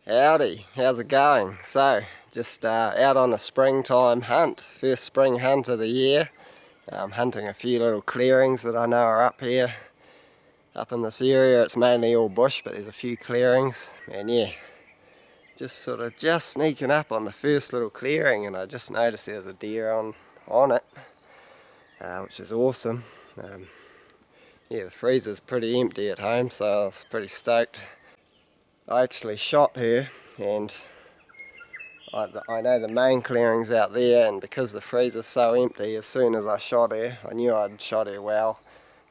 Howdy, how's it going? So, just out on a springtime hunt, first spring hunt of the year. I'm hunting a few little clearings that I know are up here. Up in this area it's mainly all bush, but there's a few clearings, and yeah, just sneaking up on the first little clearing, and I just noticed there's a deer on it, which is awesome. Yeah, the freezer's pretty empty at home, so I was pretty stoked. I actually shot her, and I know the main clearing's out there, and because the freezer's so empty, as soon as I shot her, I knew I'd shot her well.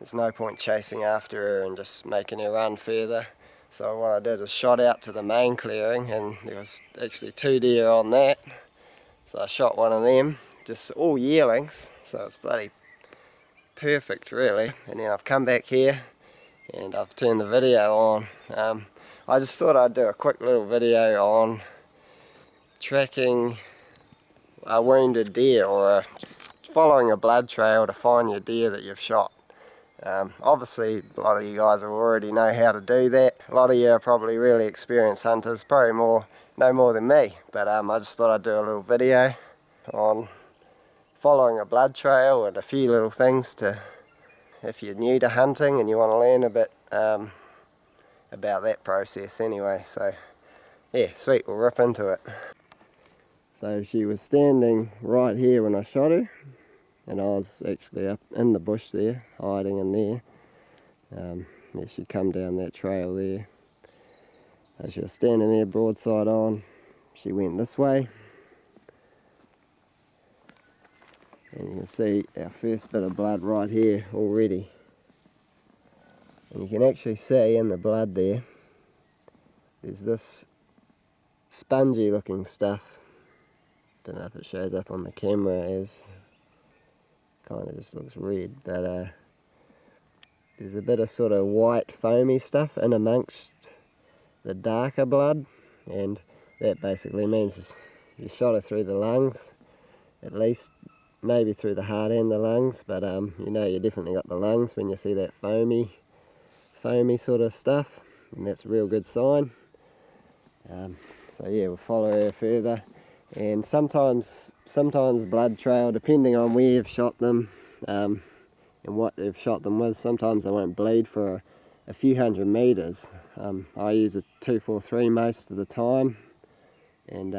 There's no point chasing after her and just making her run further. So what I did is shot out to the main clearing, and there was actually 2 deer on that. So I shot one of them, just all yearlings, so it's bloody perfect really. And then I've come back here and I've turned the video on. I just thought I'd do a quick little video on tracking a wounded deer, or following a blood trail to find your deer that you've shot. Obviously a lot of you guys will already know how to do that. A lot of you are probably really experienced hunters, probably no more than me, but I just thought I'd do a little video on following a blood trail and a few little things to, if you're new to hunting and you want to learn a bit about that process anyway. So yeah, sweet, we'll rip into it. So she was standing right here when I shot her, and I was actually up in the bush there, hiding in there. Yeah, she'd come down that trail there. So she was standing there broadside on. She went this way. And you can see our first bit of blood right here already. And you can actually see in the blood there, there's this spongy looking stuff. Don't know if it shows up on the camera as kind of just looks red, but there's a bit of sort of white foamy stuff in amongst the darker blood, and that basically means you shot her through the lungs, at least maybe through the heart and the lungs, but you know you definitely got the lungs when you see that foamy sort of stuff, and that's a real good sign. So yeah, we'll follow her further, and sometimes blood trail, depending on where you've shot them and what they've shot them with, sometimes they won't bleed for a few hundred meters. I use a 243 most of the time, and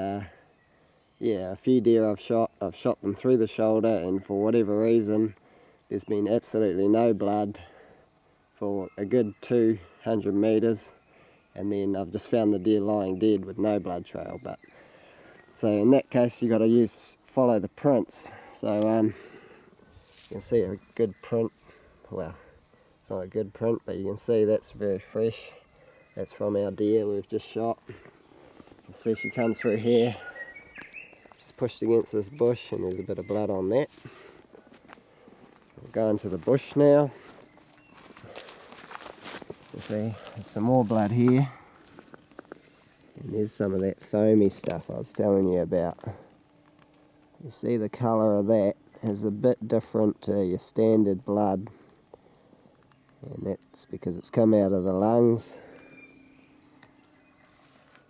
yeah, a few deer I've shot them through the shoulder, and for whatever reason there's been absolutely no blood for a good 200 meters, and then I've just found the deer lying dead with no blood trail. But so in that case you got to follow the prints. So you can see a good print. Well, it's not a good print, but you can see that's very fresh. That's from our deer we've just shot. You see she comes through here, she's pushed against this bush, and there's a bit of blood on that. We'll go into the bush now. You see there's some more blood here, and there's some of that foamy stuff I was telling you about. You see the colour of that is a bit different to your standard blood, and that's because it's come out of the lungs.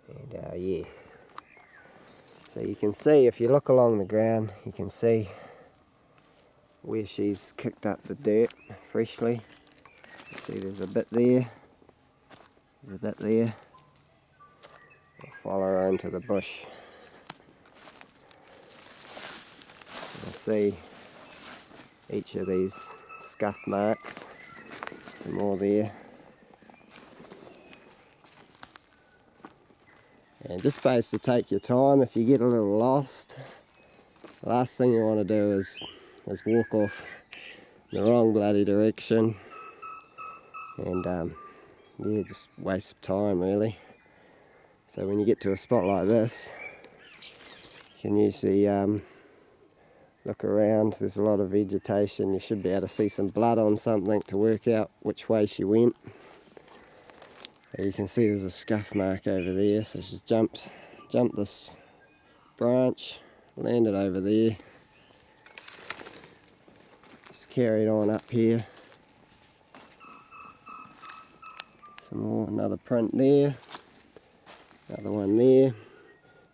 And yeah, so you can see, if you look along the ground, you can see where she's kicked up the dirt freshly. You see there's a bit there, there's a bit there. I'll follow her into the bush. You'll see each of these scuff marks, some more there. And just best to take your time. If you get a little lost, the last thing you want to do is walk off the wrong bloody direction, and yeah, just waste time really. So when you get to a spot like this, you can usually look around. There's a lot of vegetation. You should be able to see some blood on something to work out which way she went. You can see there's a scuff mark over there, so she's jumped this branch, landed over there, just carried on up here. Some more, another print there, Another one there.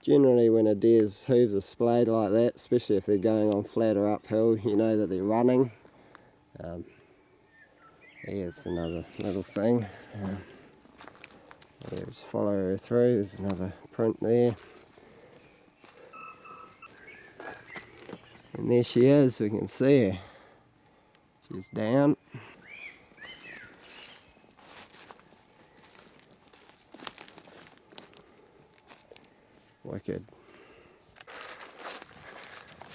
Generally when a deer's hooves are splayed like that, especially if they're going on flat or uphill, you know that they're running. Here's another little thing. Just follow her through, there's another print there. And there she is, we can see her. She's down. Wicked.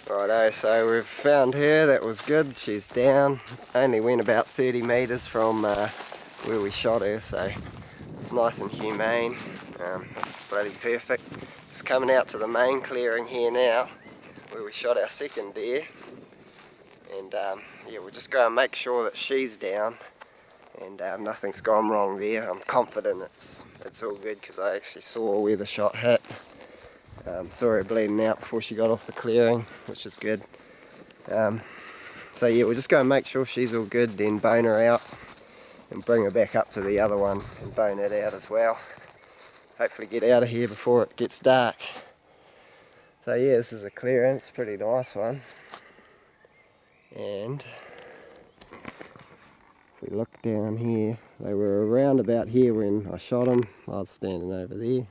Righto, so we've found her, that was good, she's down. Only went about 30 metres from where we shot her, so it's nice and humane. That's bloody perfect. Just coming out to the main clearing here now, where we shot our second deer. And yeah, we'll just go and make sure that she's down and nothing's gone wrong there. I'm confident it's all good because I actually saw where the shot hit. Saw her bleeding out before she got off the clearing, which is good. So yeah, we'll just go and make sure she's all good, then bone her out and bring her back up to the other one and bone it out as well. Hopefully get out of here before it gets dark. So yeah, this is a clearance, pretty nice one. And if we look down here, they were around about here when I shot them. I was standing over there.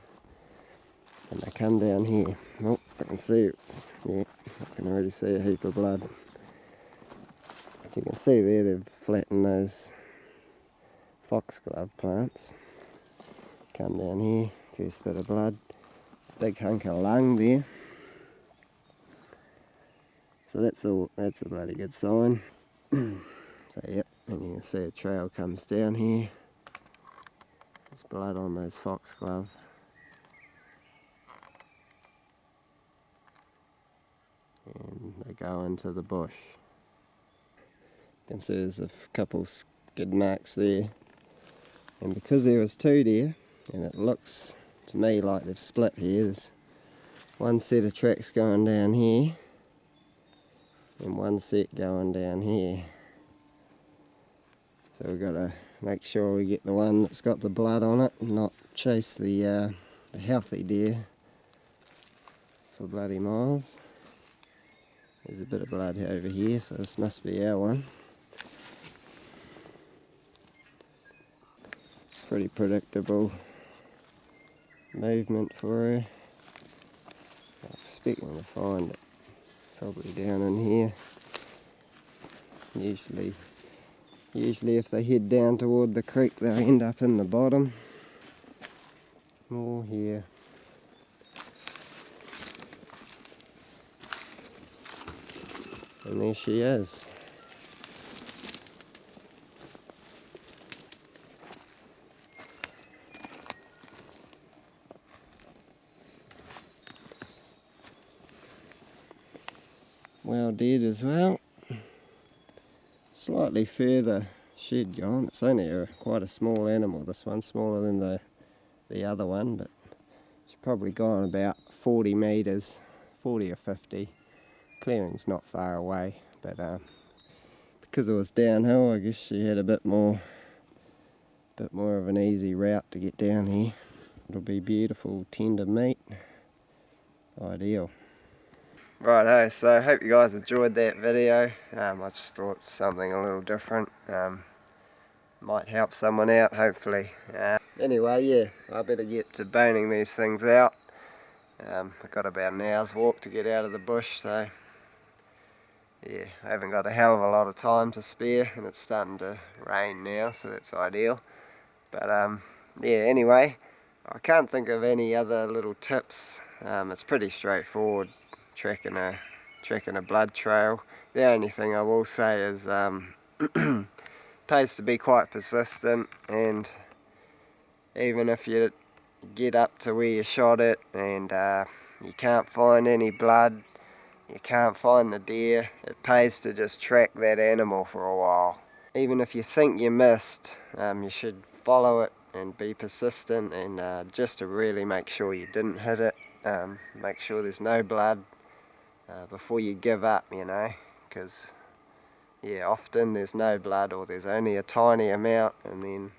And they come down here. Oh, I can see it. Yeah, I can already see a heap of blood. As you can see there, they've flattened those foxglove plants. Come down here, first bit of blood. Big hunk of lung there. So that's a bloody good sign. So yep, and you can see a trail comes down here. There's blood on those foxglove. And they go into the bush. You can see there's a couple skid marks there. And because there was two there, and it looks to me like they've split here, there's one set of tracks going down here, and one set going down here. So we've got to make sure we get the one that's got the blood on it, and not chase the healthy deer for bloody miles. There's a bit of blood over here, so this must be our one. Pretty predictable movement for her. I'm expecting to find it probably down in here. Usually if they head down toward the creek, they'll end up in the bottom. More here. And there she is. Well dead as well. Slightly further shed gone. It's only quite a small animal, this one, smaller than the other one, but it's probably gone about 40 metres, 40 or 50. Clearing's not far away, but because it was downhill, I guess she had a bit more of an easy route to get down here. It'll be beautiful, tender meat. Ideal. Righto, so I hope you guys enjoyed that video. I just thought something a little different. Might help someone out, hopefully. Anyway, yeah, I better get to boning these things out. I've got about an hour's walk to get out of the bush, so yeah, I haven't got a hell of a lot of time to spare, and it's starting to rain now, so that's ideal. But yeah, anyway, I can't think of any other little tips. It's pretty straightforward, tracking a blood trail. The only thing I will say is pays to be quite persistent, and even if you get up to where you shot it and you can't find any blood, you can't find the deer, it pays to just track that animal for a while. Even if you think you missed, you should follow it and be persistent, and just to really make sure you didn't hit it, make sure there's no blood before you give up, you know, because yeah, often there's no blood or there's only a tiny amount, and then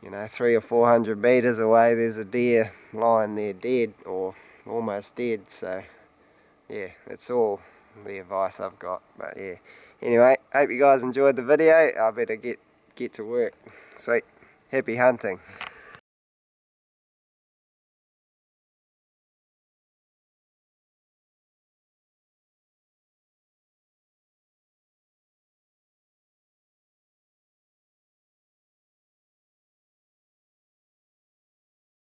you know, 300 or 400 meters away there's a deer lying there dead or almost dead. So yeah, that's all the advice I've got. But yeah, anyway, hope you guys enjoyed the video. I better get to work. Sweet, happy hunting.